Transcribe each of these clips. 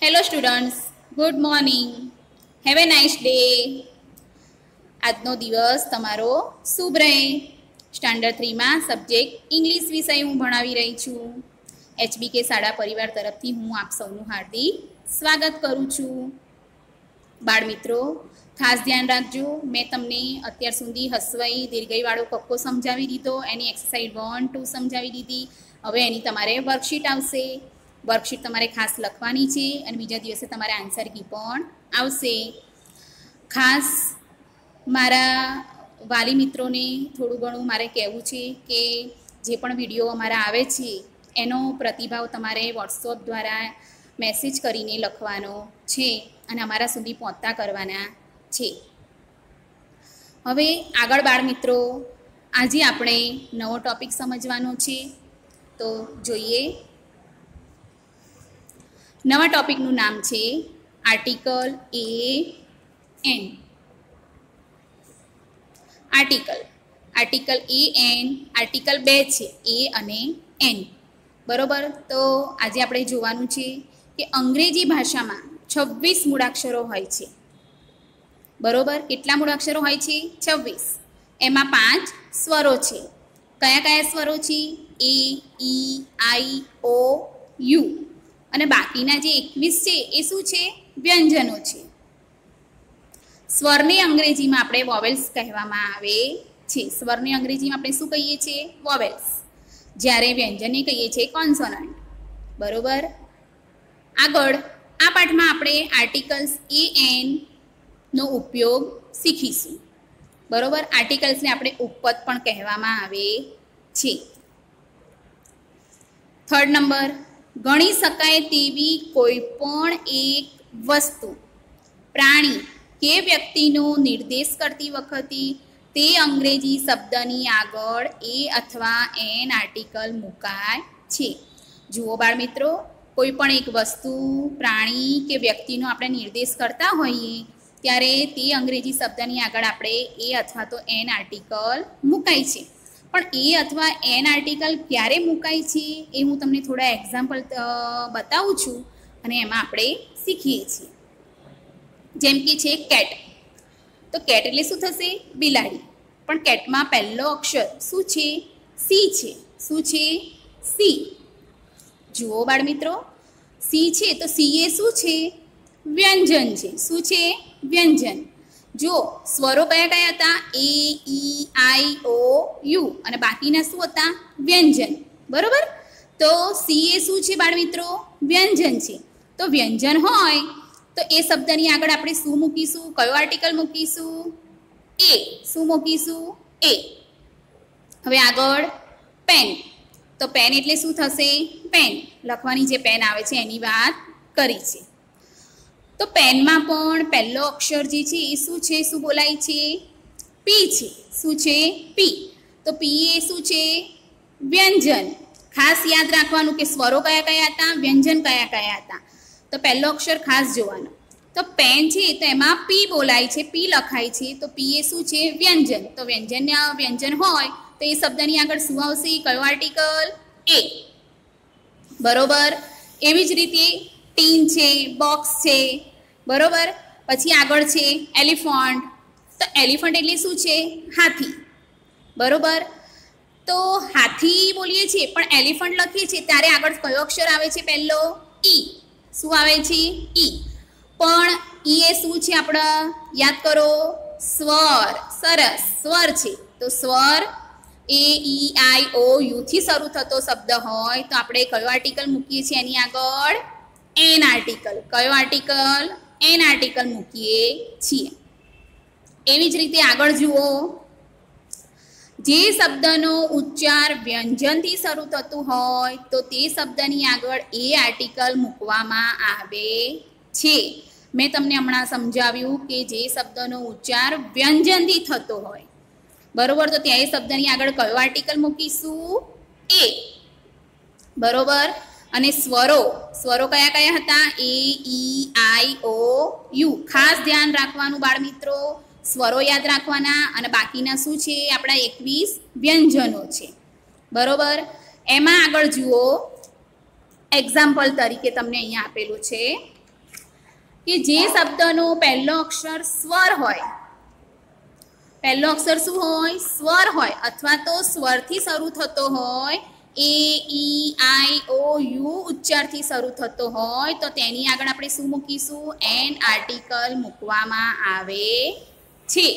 Hello students, good morning. Have a nice day. આજનો દિવસ તમારો શુભ રહે. સ્ટાન્ડર્ડ 3માં સબ્જેક્ટ ઇંગ્લિશ વિષય હું ભણાવી રહી છું. HBK શાળા પરિવાર તરફથી હું આપ સૌનું હાર્દિક સ્વાગત કરું છું. બાળ મિત્રો, ખાસ ધ્યાન રાખજો. મેં તમને અત્યાર સુધી હસવાઈ દીર્ઘઈવાળો કક્કો સમજાવી દીધો, એની એક્સરસાઇઝ 1, 2 સમજાવી દીધી. હવે એની તમારે વર્કશીટ આવશે. વર્કશીટ તમારે ખાસ લખવાની છે અને બીજા દિવસે તમારે આન્સર કી પણ આવશે. ખાસ મારા વાલી મિત્રોને થોડું ઘણું મારે કહેવું છે કે જે પણ વિડીયો અમારા આવે છે એનો પ્રતિભાવ તમારે વોટ્સઅપ દ્વારા મેસેજ કરીને લખવાનો છે અને અમારા સુધી પહોંચતા કરવાના છે. હવે આગળ બાળ મિત્રો, આજે આપણે નવો ટૉપિક સમજવાનો છે. તો જોઈએ. નવા ટૉપિકનું નામ છે article A N. Article A N, article 2 છે, એ અને એન. બરોબર. તો આજે આપણે જોવાનું છે કે અંગ્રેજી ભાષામાં 26 મૂળાક્ષરો હોય છે. બરોબર. કેટલા મૂળાક્ષરો હોય છે? 26. એમાં 5 સ્વરો છે. કયા કયા સ્વરો છે? એ, ઈ, આઈ, ઓ, યુ. અને બાકીના જે 21 છે એ શું છે? વ્યંજનો છે. સ્વરને અંગ્રેજીમાં આપણે વોવેલ્સ કહેવામાં આવે છે. સ્વરને અંગ્રેજીમાં આપણે શું કહીએ છીએ? વોવેલ્સ. જ્યારે વ્યંજનને કહીએ છીએ કોન્સોનન્ટ. બરોબર. આગળ આ પાઠમાં આપણે આર્ટિકલ્સ એ એન નો ઉપયોગ શીખીશું. બરોબર. આર્ટિકલ્સને આપણે ઉપપદ પણ કહેવામાં આવે છે. 3rd નંબર, ગણી શકાય તેવી કોઈ પણ એક વસ્તુ, પ્રાણી કે વ્યક્તિનો નિર્દેશ કરતી વખતે તે અંગ્રેજી શબ્દની આગળ એ અથવા એન આર્ટિકલ મુકાય છે. જુઓ બાળ મિત્રો, કોઈ પણ એક વસ્તુ, પ્રાણી કે વ્યક્તિનો આપણે નિર્દેશ કરતા હોઈએ ત્યારે તે અંગ્રેજી શબ્દની આગળ આપણે એ અથવા તો એન આર્ટિકલ મુકાય છે. પણ એ અથવા એન આર્ટિકલ ક્યારે મુકાય છે એ હું તમને થોડા એક્ઝામ્પલ બતાવું છું અને એમાં આપણે શીખીએ છીએ. જેમ કે છે કેટ. તો કેટ એટલે શું થશે? બિલાડી. પણ કેટમાં પહેલો અક્ષર શું છે? સી છે. શું છે? સી. જુઓ બાળ મિત્રો, સી છે તો સી એ શું છે? વ્યંજન છે. શું છે? વ્યંજન. જો સ્વરો કયા કયા હતા? એ, ઈ, આઈ, ઓ, યુ. અને બાકીના શું હતા? વ્યંજન. બરોબર. તો સી એ શું છે બાળ મિત્રો? વ્યંજન છે. તો વ્યંજન હોય તો એ શબ્દની આગળ આપણે શું મૂકીશું? કયો આર્ટિકલ મૂકીશું? એ. શું મૂકીશું? એ. હવે આગળ પેન. તો પેન એટલે શું થશે? પેન. લખવાની જે પેન આવે છે એની વાત કરી છે. તો પેનમાં પણ પહેલો અક્ષર જે છે એ શું છે? શું બોલાય છે? પી છે. શું છે? પી. તો પી એ શું છે? વ્યંજન. ખાસ યાદ રાખવાનું કે સ્વરો કયા કયા હતા, વ્યંજન કયા કયા હતા. તો પહેલો અક્ષર ખાસ જોવાનો. તો પેન છે તો એમાં પી બોલાય છે, પી લખાય છે. તો પી એ શું છે? વ્યંજન. તો વ્યંજન હોય તો એ શબ્દની આગળ શું આવશે? કયો આર્ટિકલ? એ. બરોબર. એવી જ રીતે ટીન છે, બોક્સ છે. બરોબર. પછી આગળ છે એલિફન્ટ. તો એલિફન્ટ એટલે શું છે? હાથી. બરોબર. તો હાથી બોલીએ છીએ પણ એલિફન્ટ લખીએ છીએ ત્યારે આગળ કયો અક્ષર આવે છે? પહેલો ઈ. શું આવે છે? ઈ. પણ ઈ એ શું છે? આપણે યાદ કરો, સ્વર. સરસ, સ્વર છે. તો સ્વર એ, ઈ, આઈ, ઓ, યુ થી શરૂ થતો શબ્દ હોય તો આપણે કયો આર્ટિકલ મૂકીએ છીએ એની આગળ? An article. કયો આર્ટિકલ? એન આર્ટિકલ મૂકીએ છીએ. એવી જ રીતે આગળ જુઓ, જે શબ્દનો ઉચ્ચાર વ્યંજનથી શરૂ થતું હોય તો તે શબ્દની આગળ એ આર્ટિકલ મૂકવામાં આવે છે. મેં તમને હમણાં સમજાવ્યું કે જે શબ્દનો ઉચ્ચાર વ્યંજનથી થતો હોય, બરોબર, તો ત્યાં એ શબ્દની આગળ કયો આર્ટિકલ મૂકીશું? એ. બરોબર. અને સ્વરો કયા કયા હતા? એ, ઈ, આઈ, ઓ, યુ. ખાસ ધ્યાન રાખવાનું બાળ મિત્રો, સ્વરો યાદ રાખવાના અને બાકીના શું છે? આપણા 21 વ્યંજનો છે. બરોબર. એમાં આગળ જુઓ, એક્ઝામ્પલ તરીકે તમને અહીંયા આપેલું છે કે જે શબ્દનો પહેલો અક્ષર સ્વર હોય, પહેલો અક્ષર શું હોય? સ્વર હોય, અથવા તો સ્વરથી શરૂ થતો હોય, એ ઈ આઈ ઓ યુ ઉચ્ચારથી શરૂ થતો હોય તો તેની આગળ આપણે શું મૂકીશું? એન આર્ટિકલ મૂકવામાં આવે છે.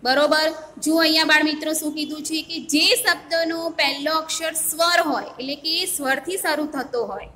બરોબર. જો અહીંયા બાળ મિત્રો શું કીધું છે કે જે શબ્દનો પહેલો અક્ષર સ્વર હોય, એટલે કે સ્વરથી શરૂ થતો હોય,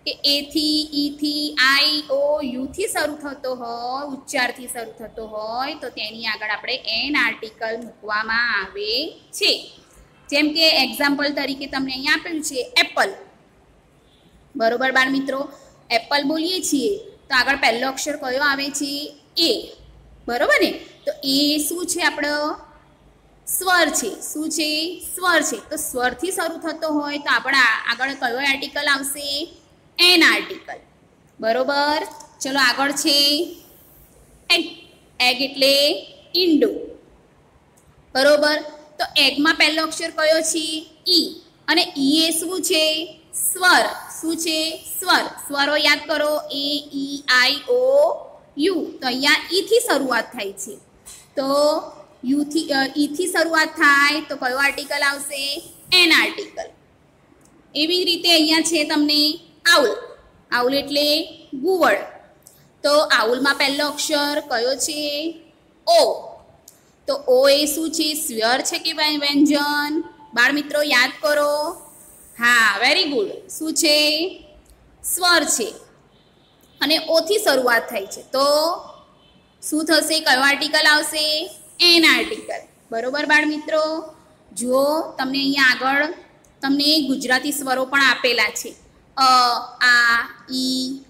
કે એથી, ઈથી, આઈ ઓ યુથી શરૂ થતો હોય, ઉચ્ચારથી શરૂ થતો હોય તો તેની આગળ આપણે એન આર્ટિકલ મૂકવામાં આવે છે. જેમ કે એક્ઝામ્પલ તરીકે તમને અહીંયા આપેલું છે એપલ. બરોબર બાળ મિત્રો, એપલ બોલીએ છીએ તો આગળ પહેલો અક્ષર કયો આવે છે? એ. બરોબર ને? તો એ શું છે? આપણો સ્વર છે. શું છે? સ્વર છે. તો સ્વરથી શરૂ થતો હોય તો આપણા આગળ કયો આર્ટિકલ આવશે? An article. બરોબર. ચલો આગળ છે એગ. એગ એટલે ઈંડું. બરોબર. તો એગમાં પહેલો અક્ષર કયો છે? ઈ. અને ઈ એ શું છે? સ્વર. શું છે? સ્વર. સ્વરો યાદ કરો, એ ઈ આઈ ઓ યુ. તો અહીંયા ઈથી શરૂઆત થાય છે, તો યુથી ઈથી શરૂઆત થાય તો કયો આર્ટિકલ આવશે? An article. એવી જ રીતે અહીંયા છે તમને આઉલ. આઉલ એટલે ગુવડ. તો આઉલમાં પહેલો અક્ષર કયો છે? ઓ. તો ઓ એ શું છે? સ્વર છે કે વ્યંજન? બાળ મિત્રો યાદ કરો. હા, વેરી ગુડ. શું છે? સ્વર છે. અને ઓથી શરૂઆત થાય છે તો શું થશે? કયો આર્ટિકલ આવશે? An article. બરોબર બાળ મિત્રો. જો તમને અહીંયા આગળ તમને ગુજરાતી સ્વરો પણ આપેલા છે. અ, આ, ઈ,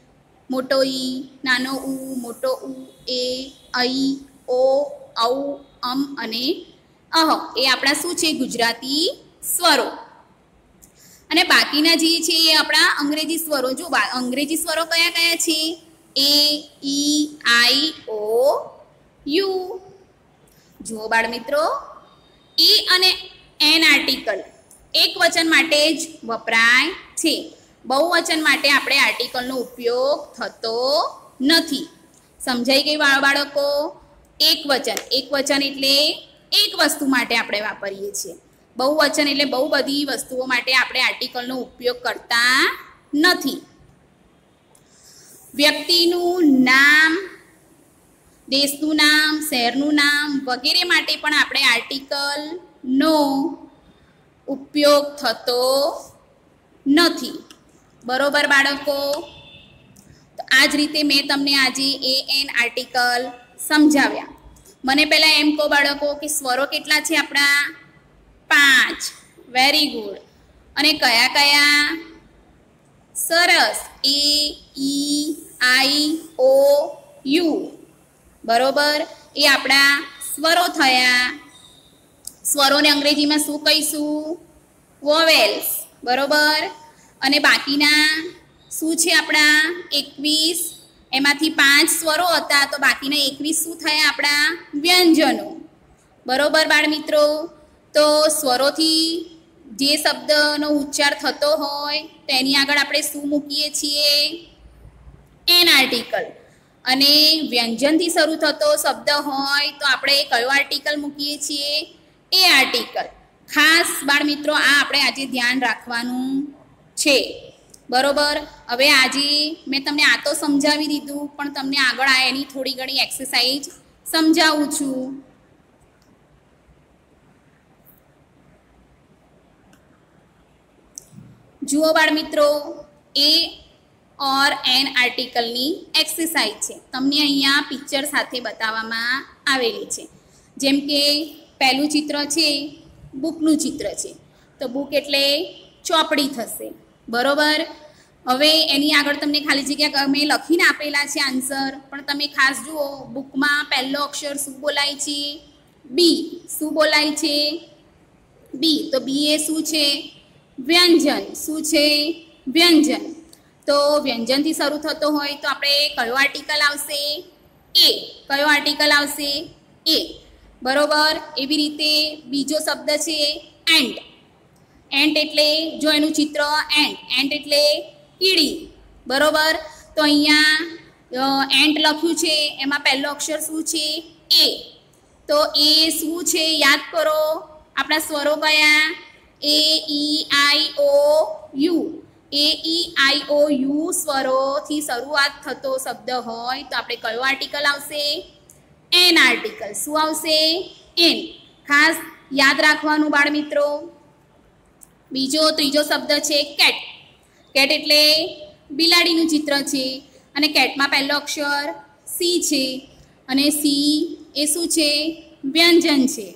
મોટો ઈ, નાનો ઉ, મોટો ઉ, એ, ઐ, ઓ, ઔ, અને અહ. એ આપણા શું છે? ગુજરાતી સ્વરો. અને બાકીના જે છે એ આપણા અંગ્રેજી સ્વરો. જો અંગ્રેજી સ્વરો કયા કયા છે? એ ઈ આઈ ઓ યુ. જુઓ બાળ મિત્રો, એ અને એન આર્ટિકલ એક વચન માટે જ વપરાય છે. બહુવચન માટે આપણે આર્ટિકલનો ઉપયોગ થતો નથી. સમજાઈ ગઈ બાળકો? એક વચન. એક વચન એટલે એક વસ્તુ માટે આપણે વાપરીએ છીએ. બહુવચન એટલે બહુ બધી વસ્તુઓ માટે આપણે આર્ટિકલનો ઉપયોગ કરતા નથી. વ્યક્તિનું નામ, દેશનું નામ, શહેરનું નામ વગેરે માટે પણ આપણે આર્ટિકલનો ઉપયોગ થતો નથી. બરોબર બાળકો? તો આ જ રીતે મેં તમને આજે એ એન આર્ટિકલ સમજાવ્યા. મને પહેલાં એમ કહો બાળકો કે સ્વરો કેટલા છે આપણા? 5. Very good. અને કયા કયા? સરસ. એ ઈ આઈ ઓ યુ. બરોબર. એ આપણા સ્વરો થયા. સ્વરોને અંગ્રેજીમાં શું કહીશું? વોવેલ્સ. બરોબર. અને બાકીના શું છે આપણા? 21. એમાંથી 5 સ્વરો હતા તો બાકીના 21 શું થયા આપણા? વ્યંજનો. બરોબર બાળ મિત્રો? તો સ્વરોથી જે શબ્દનો ઉચ્ચાર થતો હોય તો એની આગળ આપણે શું મૂકીએ છીએ? An article. અને વ્યંજનથી શરૂ થતો શબ્દ હોય તો આપણે કયો આર્ટિકલ મૂકીએ છીએ? એ આર્ટિકલ. ખાસ બાળ મિત્રો આ આપણે આજે ધ્યાન રાખવાનું છે. બરોબર. હવે આજે મેં તમને આ તો સમજાવી દીધું, પણ તમને આગળ આ એની થોડી ઘણી એક્સરસાઇઝ સમજાવું છું. જુઓ બાળ મિત્રો, એ ઓર એન આર્ટિકલની એક્સરસાઇઝ છે. તમને અહીંયા પિક્ચર સાથે બતાવવામાં આવેલી છે. જેમ કે પહેલું ચિત્ર છે બુકનું ચિત્ર છે. તો બુક એટલે ચોપડી થશે. બરોબર. હવે એની આગળ તમને ખાલી જગ્યા મેં લખીને આપેલા છે આન્સર, પણ તમે ખાસ જુઓ. બુકમાં પહેલો અક્ષર શું બોલાય છે? બી. શું બોલાય છે? બી. તો બી એ શું છે? વ્યંજન. શું છે? વ્યંજન. તો વ્યંજનથી શરૂ થતો હોય તો આપણે કયો આર્ટિકલ આવશે? એ. કયો આર્ટિકલ આવશે? એ. બરોબર. એવી રીતે બીજો શબ્દ છે એન્ટ. એન્ટ એટલે જો એનું ચિત્ર એન્ટ. એન્ટ એટલે કીડી. બરોબર. તો અહીંયા એન્ટ લખ્યું છે એમાં પહેલો અક્ષર શું છે એ, તો એ શું છે યાદ કરો, આપણા સ્વરો કયા એ ઈ આઈ ઓ you, A E I O you સ્વરોથી શરૂઆત થતો શબ્દ હોય તો આપણે કયો આર્ટિકલ આવશે, એન આર્ટિકલ. શું આવશે એન. ખાસ યાદ રાખવાનું બાળ મિત્રો. ત્રીજો શબ્દ છે કેટ. કેટ એટલે બિલાડીનું ચિત્ર છે અને કેટમાં પહેલો અક્ષર સી છે અને સી એ શું છે વ્યંજન છે,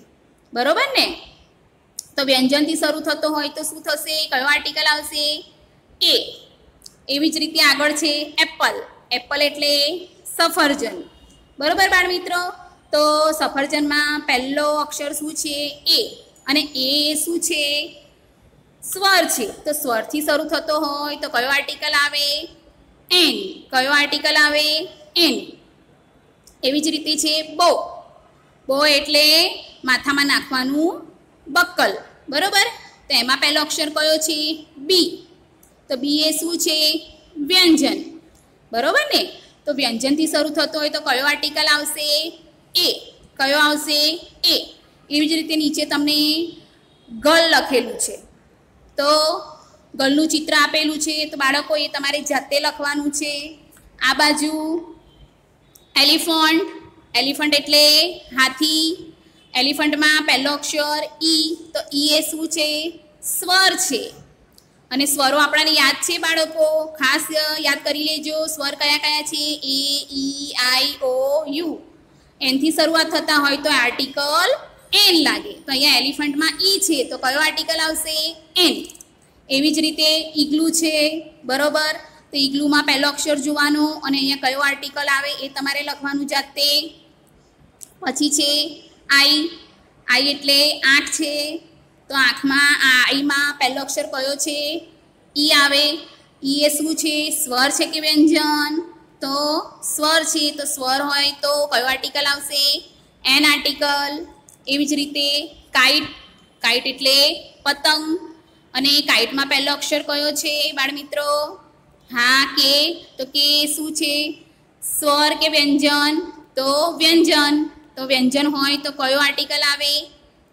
બરોબર ને. તો વ્યંજનથી શરૂ થતો હોય તો શું થશે, કયો આર્ટિકલ આવશે એ. એવી જ રીતે આગળ છે એપલ. એપલ એટલે સફરજન, બરોબર બાળ મિત્રો. તો સફરજનમાં પહેલો અક્ષર શું છે એ અને એ શું છે સ્વર છે, તો સ્વરથી શરૂ થતો હોય તો કયો આર્ટિકલ આવે એન. કયો આર્ટિકલ આવે એન. એવી જ રીતે છે બો. બો એટલે માથામાં નાખવાનું બક્કલ, બરોબર. તો એમાં પહેલો અક્ષર કયો છે બી, તો બી એ શું છે વ્યંજન, બરોબર ને. તો વ્યંજનથી શરૂ થતો હોય તો કયો આર્ટિકલ આવશે એ. કયો આવશે એ. એવી જ રીતે નીચે તમને ગલ લખેલું છે, તો ગલનું ચિત્ર આપેલું છે તો બાળકો એ તમારે જાતે લખવાનું છે. આ બાજુ એલિફન્ટ. એલિફન્ટ એટલે હાથી. એલિફન્ટમાં પહેલો અક્ષર ઈ, તો ઈ એ શું છે સ્વર છે અને સ્વરો આપણાને યાદ છે બાળકો, ખાસ યાદ કરી લેજો. સ્વર કયા કયા છે એ ઈ આઈ ઓ યુ. એનથી શરૂઆત થતા હોય તો આર્ટિકલ એન લાગે. તો અહીંયા એલિફન્ટમાં ઈ છે તો કયો આર્ટિકલ આવશે એન. એવી જ રીતે ઈગલું છે, બરોબર. તો ઈગલુમાં પહેલો અક્ષર જોવાનો અને અહીંયા કયો આર્ટિકલ આવે એ તમારે લખવાનું જાતે. પછી છે આઈ. આઈ એટલે આંખ છે, તો આંખમાં આઈમાં પહેલો અક્ષર કયો છે ઈ આવે. ઈ એ શું છે સ્વર છે કે વ્યંજન, તો સ્વર છે. તો સ્વર હોય તો કયો આર્ટિકલ આવશે એન આર્ટિકલ. એવી જ રીતે કાઇટ. કાઇટ એટલે પતંગ અને કાઇટમાં પહેલો અક્ષર કયો છે બાળ મિત્રો, હા કે. તો કે શું છે સ્વર કે વ્યંજન, તો વ્યંજન. તો વ્યંજન હોય તો કયો આર્ટિકલ આવે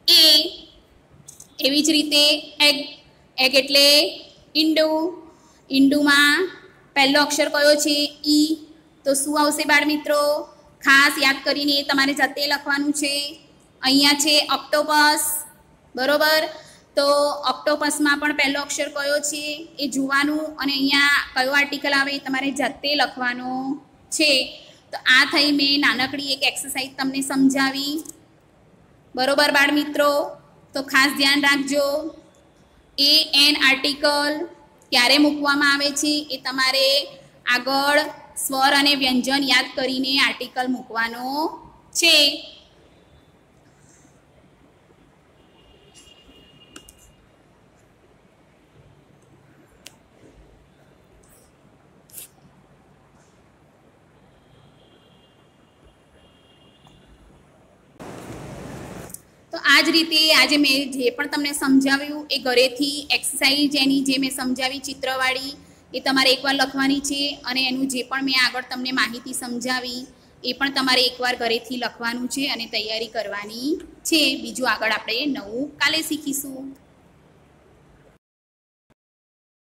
એ. એવી જ રીતે એગ. એગ એટલે ઈંડું. ઈંડુમાં પહેલો અક્ષર કયો છે ઈ, તો શું આવશે બાળ મિત્રો, ખાસ યાદ કરીને તમારે જાતે લખવાનું છે. અહીંયા છે ઓક્ટોપસ, બરોબર. તો ઓક્ટોપસમાં પણ પહેલો અક્ષર કયો છે એ જોવાનું અને અહીંયા કયો આર્ટિકલ આવે તમારે જાતે લખવાનો છે. તો આ થઈ મેં નાનકડી એક એક્સરસાઇઝ તમને સમજાવી, બરોબર બાળ મિત્રો. તો ખાસ ધ્યાન રાખજો, એ એન આર્ટિકલ ક્યારે મૂકવામાં આવે છે એ તમારે આગળ સ્વર અને વ્યંજન યાદ કરીને આર્ટિકલ મૂકવાનો છે. તો આ જ રીતે આજે મેં જે પણ તમને સમજાવ્યું એ ઘરેથી એક્સરસાઇઝ એની જે મેં સમજાવી ચિત્રવાળી એ તમારે એકવાર લખવાની છે અને એનું જે પણ મેં આગળ તમને માહિતી સમજાવી એ પણ તમારે એકવાર ઘરેથી લખવાનું છે અને તૈયારી કરવાની છે. બીજું આગળ આપણે નવું કાલે શીખીશું.